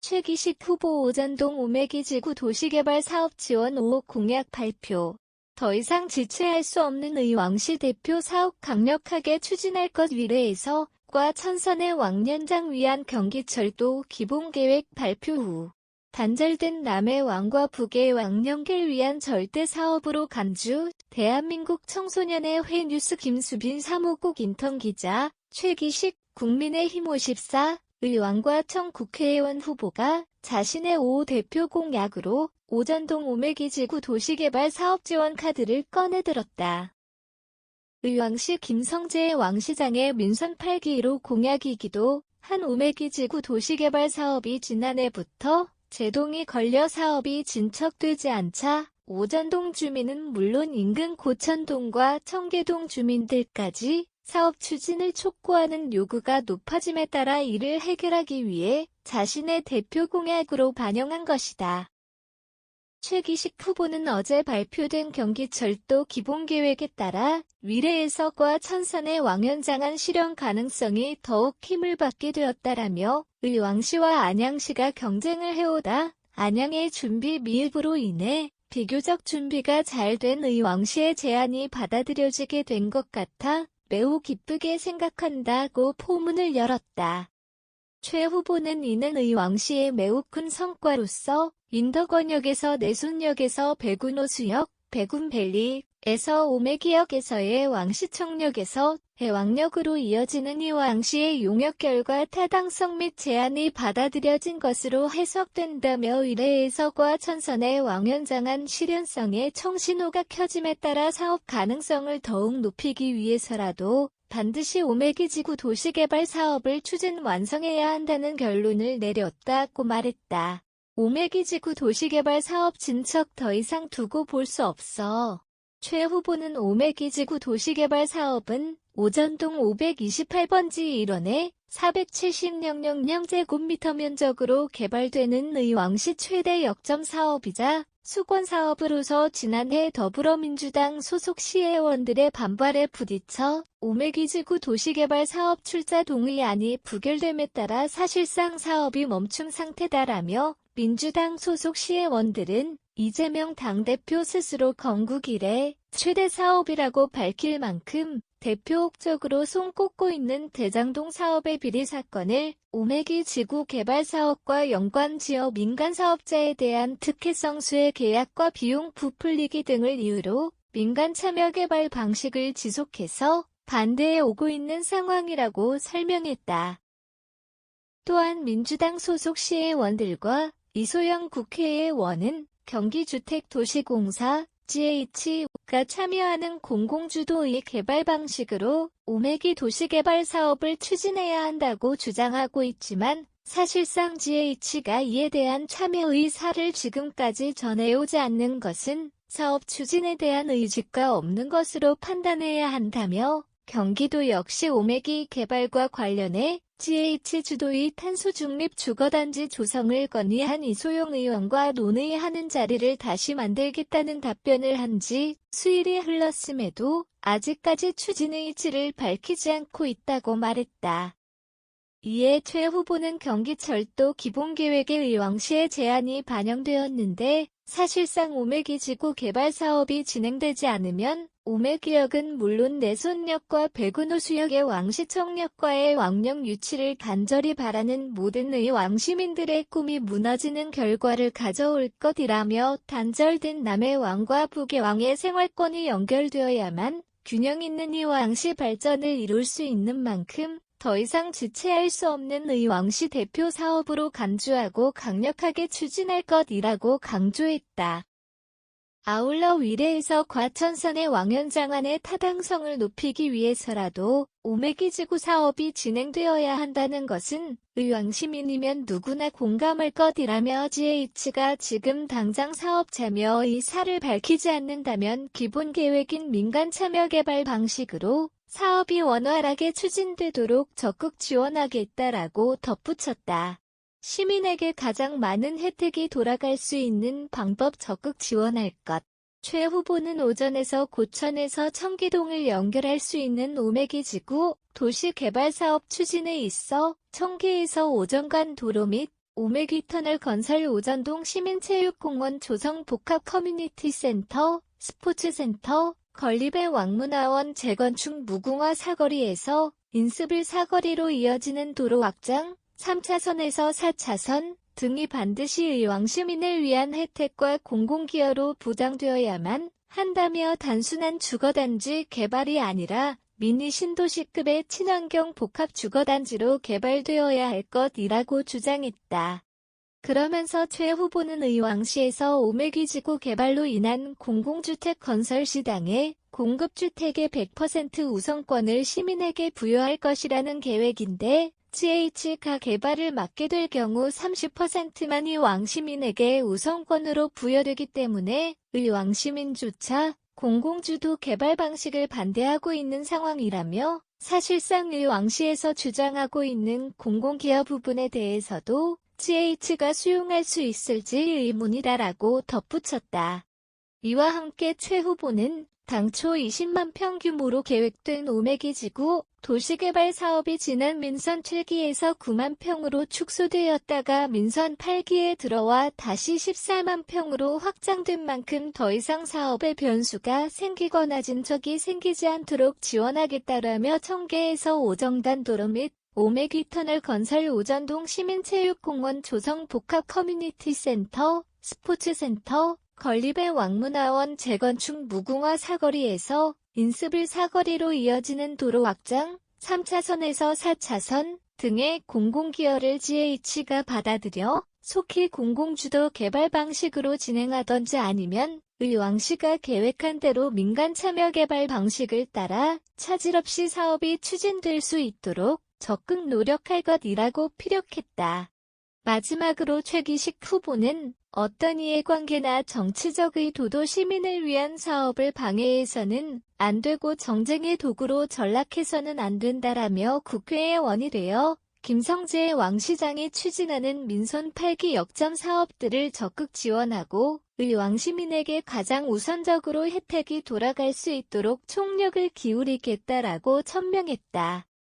최기식 후보 오전동 오매기지구 도시개발 사업 지원 5억 공약 발표. 더 이상 지체할 수 없는 의왕시 대표 사업 강력하게 추진할 것 위례에서 과 천선의 왕년장 위한 경기철도 기본계획 발표 후 단절된 남해 왕과 북의 왕 연결 위한 절대 사업으로 간주. 대한민국 청소년의 회 뉴스 김수빈 사무국 인턴 기자. 최기식 국민의힘 54 의왕과 청 국회의원 후보가 자신의 5호 대표 공약으로 오전동 오매기지구 도시개발 사업 지원 카드를 꺼내들었다. 의왕시 김성재 왕시장의 민선 8기 1호 공약이기도 한 오매기지구 도시개발 사업이 지난해부터 제동이 걸려 사업이 진척되지 않자 오전동 주민은 물론 인근 고천동과 청계동 주민들까지 사업 추진을 촉구하는 요구가 높아짐에 따라 이를 해결하기 위해 자신의 대표 공약으로 반영한 것이다. 최기식 후보는 어제 발표된 경기철도 기본계획에 따라 위례에서 과 천선의 왕연장안 실현 가능성이 더욱 힘을 받게 되었다라며 의왕시와 안양시가 경쟁을 해오다 안양의 준비 미흡으로 인해 비교적 준비가 잘 된 의왕시의 제안이 받아들여지게 된 것 같아 매우 기쁘게 생각한다고 포문을 열었다. 최 후보는 이는 의왕시의 매우 큰 성과로서 인덕원역에서 내순역에서 백운호수역, 백운밸리에서 오매기역에서의 왕시청역에서 해왕역으로 이어지는 의왕시의 용역결과 타당성 및 제안이 받아들여진 것으로 해석된다며 의례에서과 천선의 왕연장안 실현성에 청신호가 켜짐에 따라 사업 가능성을 더욱 높이기 위해서라도 반드시 오매기지구 도시개발 사업을 추진 완성해야 한다는 결론을 내렸다고 말했다. 오매기지구 도시개발 사업 진척 더 이상 두고 볼 수 없어. 최 후보는 오매기지구 도시개발 사업은 오전동 528번지 1원에 470,000제곱미터 면적으로 개발되는 의왕시 최대 역점 사업이자 수권 사업으로서 지난해 더불어민주당 소속 시의원들의 반발에 부딪혀 오매기지구 도시개발 사업 출자 동의안이 부결됨에 따라 사실상 사업이 멈춘 상태다라며 민주당 소속 시의원들은 이재명 당대표 스스로 건국 이래 최대 사업이라고 밝힐 만큼 대표 혹적으로 손꼽고 있는 대장동 사업의 비리 사건을 오매기지구 개발 사업과 연관 지역 민간 사업자에 대한 특혜성수의 계약과 비용 부풀리기 등을 이유로 민간 참여 개발 방식을 지속해서 반대해 오고 있는 상황이라고 설명했다. 또한 민주당 소속 시의원들과 이소영 국회의원은 경기주택도시공사 GH가 참여하는 공공주도의 개발 방식으로 오매기 도시개발 사업을 추진해야 한다고 주장하고 있지만 사실상 GH가 이에 대한 참여 의사를 지금까지 전해오지 않는 것은 사업 추진에 대한 의지가 없는 것으로 판단해야 한다며 경기도 역시 오매기 개발과 관련해 GH 주도의 탄소중립 주거단지 조성을 건의한 이소영 의원과 논의하는 자리를 다시 만들겠다는 답변을 한 지 수일이 흘렀음에도 아직까지 추진 의지를 밝히지 않고 있다고 말했다. 이에 최 후보는 경기철도 기본계획에 의왕시의 제안이 반영되었는데 사실상 오매기지구 개발 사업이 진행되지 않으면 오매기역은 물론 내손역과 백운호수역의 왕시청역과의 왕역 유치를 간절히 바라는 모든 의왕시민들의 꿈이 무너지는 결과를 가져올 것이라며 단절된 남해 왕과 북의 왕의 생활권이 연결되어야만 균형 있는 의왕시 발전을 이룰 수 있는 만큼 더 이상 지체할 수 없는 의왕시 대표 사업으로 간주하고 강력하게 추진할 것이라고 강조했다. 아울러 위례에서 과천선의 왕연장안의 타당성을 높이기 위해서라도 오매기지구 사업이 진행되어야 한다는 것은 의왕시민이면 누구나 공감할 것이라며 GH가 지금 당장 사업 참여 의사를 밝히지 않는다면 기본계획인 민간 참여 개발 방식으로 사업이 원활하게 추진되도록 적극 지원하겠다라고 덧붙였다. 시민에게 가장 많은 혜택이 돌아갈 수 있는 방법 적극 지원할 것. 최 후보는 오전에서 고천에서 청계동을 연결할 수 있는 오매기지구 도시개발사업 추진에 있어 청계에서 오전간 도로 및 오메기터널 건설 오전동 시민체육공원 조성 복합 커뮤니티센터, 스포츠센터, 건립의 왕문화원 재건축 무궁화 사거리에서 인스빌 사거리로 이어지는 도로 확장, 3차선에서 4차선 등이 반드시 의왕 시민을 위한 혜택과 공공기여로 보장되어야만 한다며 단순한 주거단지 개발이 아니라 미니 신도시급의 친환경 복합 주거단지로 개발되어야 할 것이라고 주장했다. 그러면서 최 후보는 의왕시에서 오메기지구 개발로 인한 공공주택 건설 시당에 공급주택의 100% 우선권을 시민에게 부여할 것이라는 계획인데 GH가 개발을 막게 될 경우 30%만이 왕시민에게 우선권으로 부여되기 때문에 의왕시민조차 공공주도 개발 방식을 반대하고 있는 상황이라며 사실상 의왕시에서 주장하고 있는 공공기여 부분에 대해서도 GH가 수용할 수 있을지 의문이다라고 덧붙였다. 이와 함께 최 후보는 당초 20만 평 규모로 계획된 오메기지구 도시개발 사업이 지난 민선 7기에서 9만 평으로 축소되었다가 민선 8기에 들어와 다시 14만 평으로 확장된 만큼 더 이상 사업에 변수가 생기거나 진척이 생기지 않도록 지원하겠다라며 청계에서 오정단도로 및 오메기터널 건설 오전동 시민체육공원 조성 복합 커뮤니티센터, 스포츠센터, 건립의 왕문화원 재건축 무궁화 사거리에서 인스빌 사거리로 이어지는 도로 확장, 3차선에서 4차선 등의 공공기여를 GH가 받아들여 속히 공공주도 개발 방식으로 진행하던지 아니면 의왕시가 계획한 대로 민간 참여 개발 방식을 따라 차질 없이 사업이 추진될 수 있도록 적극 노력할 것이라고 피력했다. 마지막으로 최기식 후보는 어떤 이해관계나 정치적 의도도 시민을 위한 사업을 방해해서는 안 되고 정쟁의 도구로 전락해서는 안 된다라며 국회의 원이 되어 김성재 왕시장이 추진하는 민선 8기 역점 사업들을 적극 지원하고 의왕시민에게 가장 우선적으로 혜택이 돌아갈 수 있도록 총력을 기울이겠다라고 천명했다.